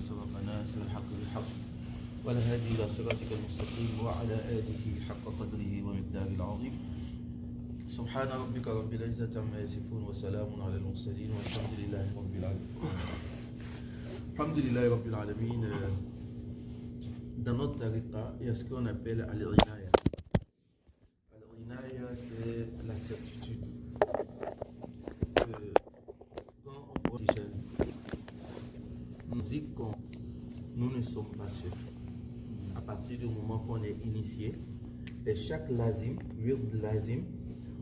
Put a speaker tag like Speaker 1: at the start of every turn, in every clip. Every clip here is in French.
Speaker 1: سبق ناصر الحق بالحق والهادي إلى صراطك المستقيم وعلى آله حق قدره ومقداره العظيم. سبحان ربك رب العزة عما يصفون وسلام على المرسلين والحمد لله رب العالمين. الحمد لله رب العالمين. Dans notre tariqa, il y a ce qu'on appelle al-inaya. Al-inaya, c'est la certitude que quand on voit des jeunes, on dit que nous ne sommes pas seuls. À partir du moment qu'on est initié, et chaque lazim, wird lazim,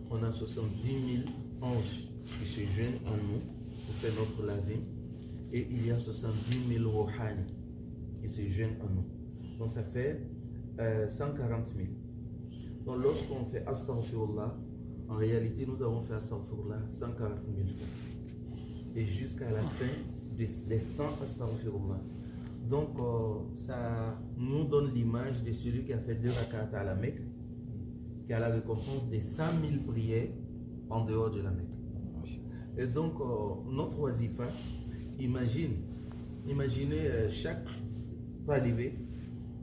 Speaker 1: on a 70 000 anges qui se joignent en nous pour faire notre lazim, et il y a 70 000 rohani qui se joignent en nous. Donc ça fait 140 000. Donc lorsqu'on fait astaghfirullah, en réalité nous avons fait astaghfirullah 140 000 fois. Et jusqu'à la fin des 100 astaghfirullah. Donc ça nous donne l'image de celui qui a fait 2 rakats à la Mecque, qui a la récompense des 100 000 prières en dehors de la Mecque. Et donc notre wazifa, imaginez chaque talibé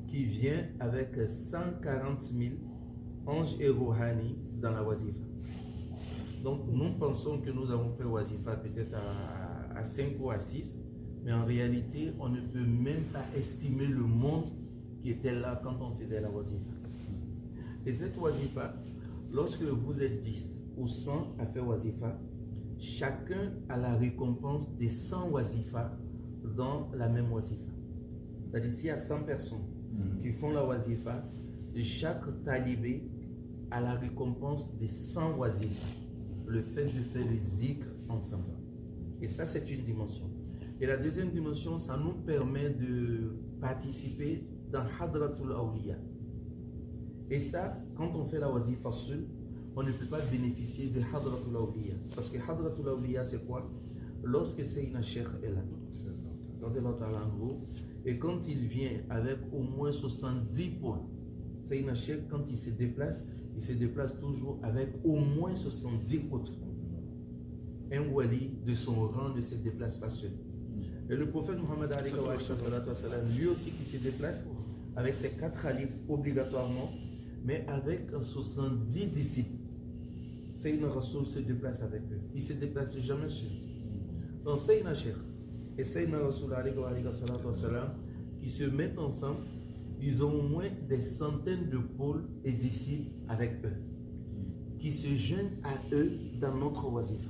Speaker 1: qui vient avec 140 000 anges et rohani dans la wazifa. Donc nous pensons que nous avons fait wazifa peut-être à 5 ou à 6, mais en réalité on ne peut même pas estimer le monde qui était là quand on faisait la wazifa. Et cette wazifa, lorsque vous êtes 10 ou 100 à faire wazifa, chacun a la récompense des 100 wazifa dans la même wazifa. C'est-à-dire s'il y a 100 personnes qui font la wazifa, chaque talibé a la récompense des 100 wazifa, le fait de faire le zikr ensemble. Et ça, c'est une dimension. Et la deuxième dimension, ça nous permet de participer dans Hadratul Awliya. Et ça, quand on fait la wazifa seul, on ne peut pas bénéficier de Hadratul Awliya. Parce que Hadratul Awliya, c'est quoi? Lorsque Sayyidina Cheikh est là, et quand il vient avec au moins 70 points, Sayyidina Cheikh, quand il se déplace toujours avec au moins 70 autres. Un wali de son rang ne se déplace pas seul. Et le prophète Muhammad lui aussi qui se déplace avec ses 4 khalifes obligatoirement, mais avec 70 disciples. Sayyidina Rasoul se déplace avec eux. Il ne se déplace jamais seul. Donc Sayyidina Cheikh et Sayyidina Rasoul qui se mettent ensemble, ils ont au moins des centaines de pôles et disciples avec eux, qui se joignent à eux dans notre wazifa.